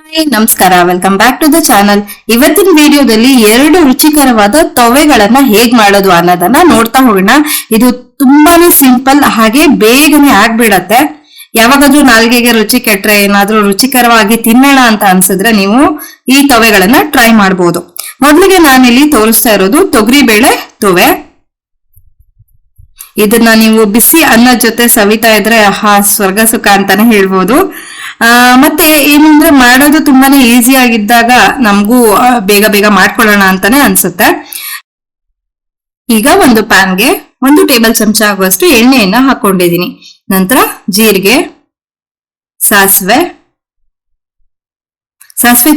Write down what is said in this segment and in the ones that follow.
Hi ನಮಸ್ಕಾರ, welcome back to the channel. ಇವತ್ತಿನ ವಿಡಿಯೋದಲ್ಲಿ 2 ರುಚಿಕರವಾದ ತೊವೆಗಳನ್ನ ಹೇಗ್ ಮಾಡೋದು ಅನ್ನೋದನ್ನ ನೋಡ್ತಾ ಹೋಗೋಣ. ಇದು ತುಂಬಾನೇ ಸಿಂಪಲ್, ಹಾಗೆ ಬೇಗನೆ ಆಗ್ಬಿಡತ್ತೆ. ಯಾವಾಗಾದ್ರೂ ನಾಲ್ಗೆಗೆ ರುಚಿ ಕೆಟ್ರೆ, ಏನಾದ್ರೂ ರುಚಿಕರವಾಗಿ ತಿನ್ನೋಣ ಅಂತ ಅನ್ಸಿದ್ರೆ ನೀವು ಈ ತೊವೆಗಳನ್ನ ಟ್ರೈ ಮಾಡಬಹುದು. ಮೊದಲಿಗೆ ನಾನಿಲ್ಲಿ ತೋರಿಸ್ತಾ ಇರೋದು ತೊಗರಿಬೇಳೆ ತೊವೆ. ಇದನ್ನ ನೀವು ಬಿಸಿ ಅನ್ನದ ಜೊತೆ ಸವಿತಾ ಇದ್ರೆ ಸ್ವರ್ಗ ಸುಖ ಅಂತಾನೆ ಹೇಳ್ಬೋದು. ಮತ್ತೆ ಏನಂದ್ರೆ ಮಾಡೋದು ತುಂಬಾನೇ ಈಸಿ ಆಗಿದ್ದಾಗ ನಮಗೂ ಬೇಗ ಬೇಗ ಮಾಡ್ಕೊಳ್ಳೋಣ ಅಂತಾನೆ ಅನ್ಸುತ್ತೆ. ಈಗ ಒಂದು ಪ್ಯಾನ್ಗೆ 1 ಟೇಬಲ್ ಚಮಚ ಆಗುವಷ್ಟು ಎಣ್ಣೆಯನ್ನ ಹಾಕೊಂಡಿದೀನಿ. ನಂತರ ಜೀರಿಗೆ, ಸಾಸಿವೆ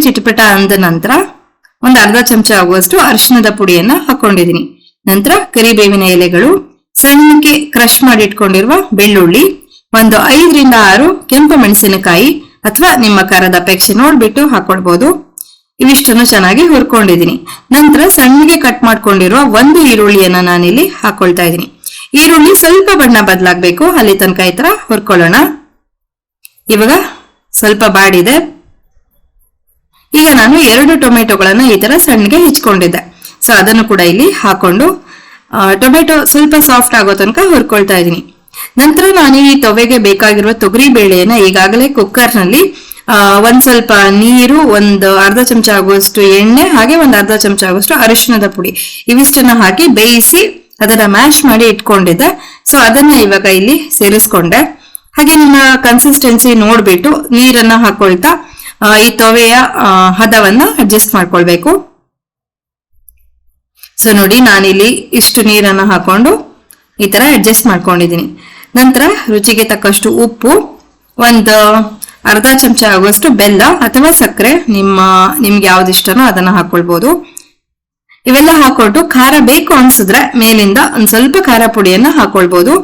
ಚಿಟಪಟ ಅಂದ ನಂತರ ಒಂದು ಅರ್ಧ ಚಮಚ ಆಗುವಷ್ಟು ಅರಿಶಿಣದ ಪುಡಿಯನ್ನ ಹಾಕೊಂಡಿದೀನಿ. ನಂತರ ಕರಿಬೇವಿನ ಎಲೆಗಳು, ಸಣ್ಣಕ್ಕೆ ಕ್ರಶ್ ಮಾಡಿ ಇಟ್ಕೊಂಡಿರುವ ಬೆಳ್ಳುಳ್ಳಿ, ಒಂದು 5 ರಿಂದ 6 ಕೆಂಪು ಮೆಣಸಿನಕಾಯಿ ಅಥವಾ ನಿಮ್ಮ ಖಾರದ ಅಪೇಕ್ಷೆ ನೋಡ್ಬಿಟ್ಟು ಹಾಕೊಳ್ಬಹುದು. ಇವಿಷ್ಟನ್ನು ಚೆನ್ನಾಗಿ ಹುರ್ಕೊಂಡಿದೀನಿ. ನಂತರ ಸಣ್ಣಗೆ ಕಟ್ ಮಾಡ್ಕೊಂಡಿರುವ 1 ಈರುಳ್ಳಿಯನ್ನ ನಾನಿಲ್ಲಿ ಹಾಕೊಳ್ತಾ ಇದ್ದೀನಿ. ಈರುಳ್ಳಿ ಸ್ವಲ್ಪ ಬಣ್ಣ ಬದಲಾಗ್ಬೇಕು, ಅಲ್ಲಿ ತನಕ ಈ ತರ ಹುರ್ಕೊಳ್ಳೋಣ. ಇವಾಗ ಸ್ವಲ್ಪ ಬಾಡಿದೆ. ಈಗ ನಾನು 2 ಟೊಮೆಟೊಗಳನ್ನ ಈ ತರ ಸಣ್ಣಗೆ ಹೆಚ್ಕೊಂಡಿದ್ದೆ. ಸೊ ಅದನ್ನು ಕೂಡ ಇಲ್ಲಿ ಹಾಕೊಂಡು ಟೊಮೆಟೊ ಸ್ವಲ್ಪ ಸಾಫ್ಟ್ ಆಗೋ ತನಕ ಹುರ್ಕೊಳ್ತಾ ಇದ್ದೀನಿ. ನಂತರ ನಾನು ಈ ತೊವೆಗೆ ಬೇಕಾಗಿರುವ ತೊಗರಿ ಬೇಳೆಯನ್ನ ಈಗಾಗಲೇ ಕುಕ್ಕರ್ ನಲ್ಲಿ ಒಂದ್ ಸ್ವಲ್ಪ ನೀರು, ಒಂದು ಅರ್ಧ ಚಮಚ ಆಗುವಷ್ಟು ಎಣ್ಣೆ, ಹಾಗೆ ಒಂದು ಅರ್ಧ ಚಮಚ ಆಗುವಷ್ಟು ಅರಿಶಿಣದ ಪುಡಿ ಇವಿಷ್ಟನ್ನ ಹಾಕಿ ಬೇಯಿಸಿ ಅದನ್ನ ಮ್ಯಾಶ್ ಮಾಡಿ ಇಟ್ಕೊಂಡಿದ್ದೆ. ಸೊ ಅದನ್ನ ಇವಾಗ ಇಲ್ಲಿ ಸೇರಿಸ್ಕೊಂಡೆ. ಹಾಗೆ ನಿಮ್ಮ ಕನ್ಸಿಸ್ಟೆನ್ಸಿ ನೋಡ್ಬಿಟ್ಟು ನೀರನ್ನ ಹಾಕೊಳ್ತಾ ಈ ತೊವೆಯ ಹದವನ್ನ ಅಡ್ಜಸ್ಟ್ ಮಾಡ್ಕೊಳ್ಬೇಕು. ಸೊ ನೋಡಿ, ನಾನಿಲ್ಲಿ ಇಷ್ಟು ನೀರನ್ನ ಹಾಕೊಂಡು ಈ ತರ ಅಡ್ಜಸ್ಟ್ ಮಾಡ್ಕೊಂಡಿದ್ದೀನಿ. ನಂತರ ರುಚಿಗೆ ತಕ್ಕಷ್ಟು ಉಪ್ಪು, ಒಂದು ಅರ್ಧ ಚಮಚ ಆಗುವಷ್ಟು ಬೆಲ್ಲ ಅಥವಾ ಸಕ್ಕರೆ, ನಿಮ್ಗೆ ಯಾವ್ದು ಇಷ್ಟನೋ ಅದನ್ನ ಹಾಕೊಳ್ಬಹುದು. ಇವೆಲ್ಲ ಹಾಕೊಟ್ಟು ಖಾರ ಬೇಕು ಅನ್ಸಿದ್ರೆ ಮೇಲಿಂದ ಒಂದ್ ಸ್ವಲ್ಪ ಖಾರ ಪುಡಿಯನ್ನ ಹಾಕೊಳ್ಬಹುದು.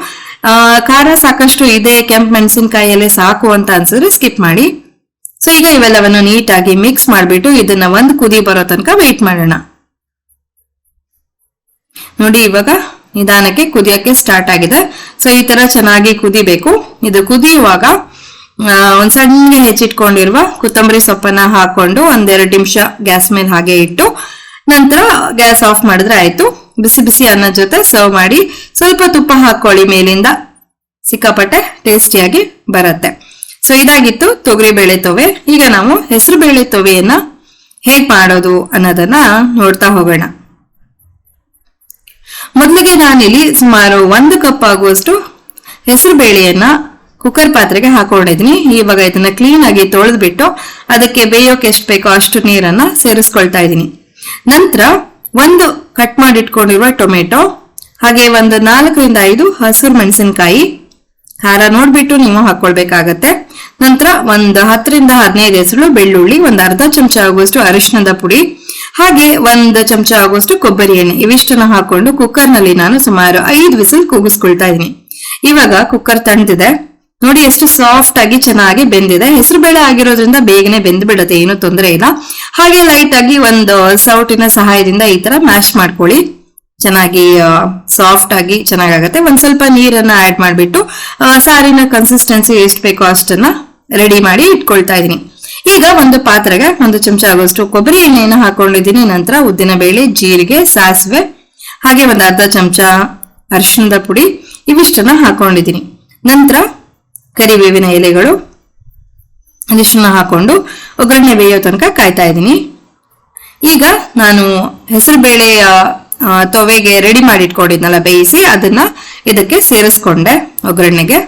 ಖಾರ ಸಾಕಷ್ಟು ಇದೆ, ಕೆಂಪು ಮೆಣಸಿನಕಾಯಿಯಲ್ಲೇ ಸಾಕು ಅಂತ ಅನ್ಸಿದ್ರೆ ಸ್ಕಿಪ್ ಮಾಡಿ. ಸೊ ಈಗ ಇವೆಲ್ಲವನ್ನು ನೀಟಾಗಿ ಮಿಕ್ಸ್ ಮಾಡ್ಬಿಟ್ಟು ಇದನ್ನ ಒಂದು ಕುದಿ ಬರೋ ತನಕ ವೇಟ್ ಮಾಡೋಣ. ನೋಡಿ, ಇವಾಗ ನಿಧಾನಕ್ಕೆ ಕುದಿಯಕ್ಕೆ ಸ್ಟಾರ್ಟ್ ಆಗಿದೆ. ಸೊ ಈ ತರ ಚೆನ್ನಾಗಿ ಕುದಿಬೇಕು. ಇದು ಕುದಿಯುವಾಗ ಒಂದ್ ಸಣ್ಣಗೆ ಹೆಚ್ಚಿಟ್ಕೊಂಡಿರುವ ಕೊತ್ತಂಬರಿ ಸೊಪ್ಪನ್ನ ಹಾಕೊಂಡು 1-2 ನಿಮಿಷ ಗ್ಯಾಸ್ ಮೇಲೆ ಹಾಗೆ ಇಟ್ಟು ನಂತರ ಗ್ಯಾಸ್ ಆಫ್ ಮಾಡಿದ್ರೆ ಆಯ್ತು. ಬಿಸಿ ಬಿಸಿ ಅನ್ನದ ಜೊತೆ ಸರ್ವ್ ಮಾಡಿ. ಸ್ವಲ್ಪ ತುಪ್ಪ ಹಾಕೊಳ್ಳಿ ಮೇಲಿಂದ, ಸಿಕ್ಕಾಪಟ್ಟೆ ಟೇಸ್ಟಿಯಾಗಿ ಬರುತ್ತೆ. ಸೊ ಇದಾಗಿತ್ತು ತೊಗರಿಬೇಳೆ ತೊವೆ. ಈಗ ನಾವು ಹೆಸರು ಬೇಳೆ ತೊವೆಯನ್ನ ಹೇಗ್ ಮಾಡೋದು ಅನ್ನೋದನ್ನ ನೋಡ್ತಾ ಹೋಗೋಣ. ಮೊದಲಿಗೆ ನಾನಿಲ್ಲಿ ಸುಮಾರು 1 ಕಪ್ ಆಗುವಷ್ಟು ಹೆಸರು ಬೇಳೆಯನ್ನ ಕುಕ್ಕರ್ ಪಾತ್ರೆಗೆ ಹಾಕೊಂಡಿದೀನಿ. ಇವಾಗ ಇದನ್ನ ಕ್ಲೀನ್ ಆಗಿ ತೊಳೆದ್ಬಿಟ್ಟು ಅದಕ್ಕೆ ಬೇಯೋಕೆ ಎಷ್ಟು ಬೇಕೋ ಅಷ್ಟು ನೀರನ್ನ ಸೇರಿಸ್ಕೊಳ್ತಾ ಇದ್ದೀನಿ. ನಂತರ 1 ಕಟ್ ಮಾಡಿ ಇಟ್ಕೊಂಡಿರುವ ಟೊಮೆಟೊ, ಹಾಗೆ ಒಂದು 4 ರಿಂದ 5 ಹಸಿರು ಮೆಣಸಿನಕಾಯಿ, ಖಾರ ನೋಡ್ಬಿಟ್ಟು ನೀವು ಹಾಕೊಳ್ಬೇಕಾಗತ್ತೆ. ನಂತರ ಒಂದು 10 ರಿಂದ 15 ಹೆಸರು ಬೆಳ್ಳುಳ್ಳಿ, ಒಂದು ಅರ್ಧ ಚಮಚ ಆಗುವಷ್ಟು ಅರಿಶಿಣದ ಪುಡಿ, ಹಾಗೆ 1 ಚಮಚ ಆಗುವಷ್ಟು ಕೊಬ್ಬರಿ ಎಣ್ಣೆ ಇವಿಷ್ಟನ್ನ ಹಾಕೊಂಡು ಕುಕ್ಕರ್ ನಲ್ಲಿ ನಾನು ಸುಮಾರು 5 ವಿಸಿಲ್ ಕೂಗಿಸ್ಕೊಳ್ತಾ ಇದ್ದೀನಿ. ಇವಾಗ ಕುಕ್ಕರ್ ತಣ್ಣದಿದೆ. ನೋಡಿ ಎಷ್ಟು ಸಾಫ್ಟ್ ಆಗಿ ಚೆನ್ನಾಗಿ ಬೆಂದಿದೆ. ಹೆಸರು ಬೇಳೆ ಆಗಿರೋದ್ರಿಂದ ಬೇಗನೆ ಬೆಂದು ಬಿಡುತ್ತೆ, ಏನು ತೊಂದರೆ ಇಲ್ಲ. ಹಾಗೆ ಲೈಟ್ ಆಗಿ ಒಂದು ಸೌಟಿನ ಸಹಾಯದಿಂದ ಈ ತರ ಮ್ಯಾಶ್ ಮಾಡ್ಕೊಳ್ಳಿ. ಚೆನ್ನಾಗಿ ಸಾಫ್ಟ್ ಆಗಿ ಚೆನ್ನಾಗಾಗತ್ತೆ. ಒಂದ್ ಸ್ವಲ್ಪ ನೀರನ್ನ ಆಡ್ ಮಾಡ್ಬಿಟ್ಟು ಸಾರಿನ ಕನ್ಸಿಸ್ಟೆನ್ಸಿ ಎಷ್ಟು ಬೇಕೋ ಅಷ್ಟನ್ನ ರೆಡಿ ಮಾಡಿ ಇಟ್ಕೊಳ್ತಾ ಇದೀನಿ. ಈಗ ಒಂದು ಪಾತ್ರೆಗೆ 1 ಚಮಚ ಆಗುವಷ್ಟು ಕೊಬ್ಬರಿ ಎಣ್ಣೆಯನ್ನು ಹಾಕೊಂಡಿದ್ದೀನಿ. ನಂತರ ಉದ್ದಿನ ಬೇಳೆ, ಜೀರಿಗೆ, ಸಾಸಿವೆ, ಹಾಗೆ ಒಂದು ಅರ್ಧ ಚಮಚ ಅರಿಶಿಣದ ಪುಡಿ ಇವಿಷ್ಟನ್ನ ಹಾಕೊಂಡಿದ್ದೀನಿ. ನಂತರ ಕರಿಬೇವಿನ ಎಲೆಗಳು ಇದಿಷ್ಟನ್ನ ಹಾಕೊಂಡು ಒಗ್ಗರಣೆ ಬೇಯೋ ತನಕ ಕಾಯ್ತಾ ಇದ್ದೀನಿ. ಈಗ ನಾನು ಹೆಸರು ಬೇಳೆಯ ತೊವೆಗೆ ರೆಡಿ ಮಾಡಿ ಇಟ್ಕೊಂಡಿದ್ನಲ್ಲ ಬೇಯಿಸಿ, ಅದನ್ನ ಇದಕ್ಕೆ ಸೇರಿಸ್ಕೊಂಡೆ ಒಗ್ಗರಣೆಗೆ.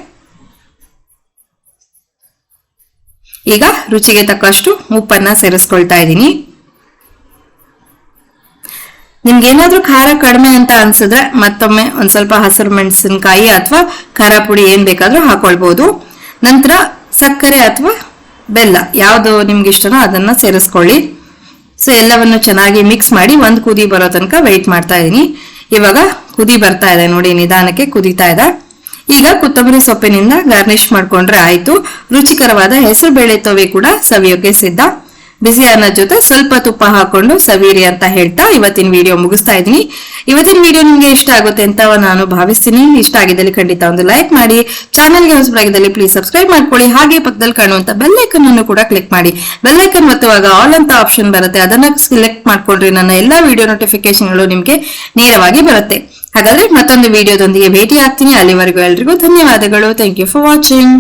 ಈಗ ರುಚಿಗೆ ತಕ್ಕಷ್ಟು ಉಪ್ಪನ್ನ ಸೇರಿಸ್ಕೊಳ್ತಾ ಇದ್ದೀನಿ. ನಿಮ್ಗೆ ಏನಾದ್ರೂ ಖಾರ ಕಡಿಮೆ ಅಂತ ಅನ್ಸಿದ್ರೆ ಮತ್ತೊಮ್ಮೆ ಒಂದ್ ಸ್ವಲ್ಪ ಹಸಿರು ಮೆಣಸಿನಕಾಯಿ ಅಥವಾ ಖಾರ ಪುಡಿ ಏನ್ ಬೇಕಾದ್ರೂ ಹಾಕೊಳ್ಬಹುದು. ನಂತರ ಸಕ್ಕರೆ ಅಥವಾ ಬೆಲ್ಲ ಯಾವ್ದು ನಿಮ್ಗೆ ಇಷ್ಟನೋ ಅದನ್ನ ಸೇರಿಸ್ಕೊಳ್ಳಿ. ಸೊ ಎಲ್ಲವನ್ನು ಚೆನ್ನಾಗಿ ಮಿಕ್ಸ್ ಮಾಡಿ 1 ಕುದಿ ಬರೋ ತನಕ ವೆಯ್ಟ್ ಮಾಡ್ತಾ ಇದೀನಿ. ಇವಾಗ ಕುದಿ ಬರ್ತಾ ಇದೆ ನೋಡಿ, ನಿಧಾನಕ್ಕೆ ಕುದೀತಾ ಇದೆ. ಈಗ ಕೊತ್ತಂಬರಿ ಸೊಪ್ಪಿನಿಂದ ಗಾರ್ನಿಶ್ ಮಾಡ್ಕೊಂಡ್ರೆ ಆಯ್ತು. ರುಚಿಕರವಾದ ಹೆಸರು ಬೇಳೆ ತೊವೆ ಕೂಡ ಸವಿಯೋಕೆ ಸಿದ್ಧ. ಬಿಸಿ ಅನ್ನದ ಜೊತೆ ಸ್ವಲ್ಪ ತುಪ್ಪ ಹಾಕೊಂಡು ಸವಿರಿ ಅಂತ ಹೇಳ್ತಾ ಇವತ್ತಿನ ವಿಡಿಯೋ ಮುಗಿಸ್ತಾ ಇದೀನಿ. ಇವತ್ತಿನ ವಿಡಿಯೋ ನಿಮ್ಗೆ ಇಷ್ಟ ಆಗುತ್ತೆ ಅಂತ ನಾನು ಭಾವಿಸ್ತೀನಿ. ಇಷ್ಟ ಆಗಿದ್ದಲ್ಲಿ ಖಂಡಿತ ಒಂದು ಲೈಕ್ ಮಾಡಿ, ಚಾನಲ್ಗೆ ಹೊಸಬರಾಗಿದ್ದಲ್ಲಿ ಪ್ಲೀಸ್ ಸಬ್ಸ್ಕ್ರೈಬ್ ಮಾಡ್ಕೊಳ್ಳಿ. ಹಾಗೆ ಪಕ್ಕದಲ್ಲಿ ಕಾಣುವಂತ ಬೆಲ್ ಐಕನ್ ಅನ್ನು ಕೂಡ ಕ್ಲಿಕ್ ಮಾಡಿ. ಬೆಲ್ ಐಕನ್ ಒತ್ತುವಾಗ ಆಲ್ ಅಂತ ಆಪ್ಷನ್ ಬರುತ್ತೆ, ಅದನ್ನ ಸಿಲೆಕ್ಟ್ ಮಾಡ್ಕೊಂಡ್ರೆ ನನ್ನ ಎಲ್ಲಾ ವಿಡಿಯೋ ನೋಟಿಫಿಕೇಶನ್ಗಳು ನಿಮ್ಗೆ ನೇರವಾಗಿ ಬರುತ್ತೆ. ಹಾಗಾದ್ರೆ ಮತ್ತೊಂದು ವಿಡಿಯೋದೊಂದಿಗೆ ಭೇಟಿ ಆಗ್ತೀನಿ. ಅಲ್ಲಿವರೆಗೂ ಎಲ್ರಿಗೂ ಧನ್ಯವಾದಗಳು. Thank you for watching.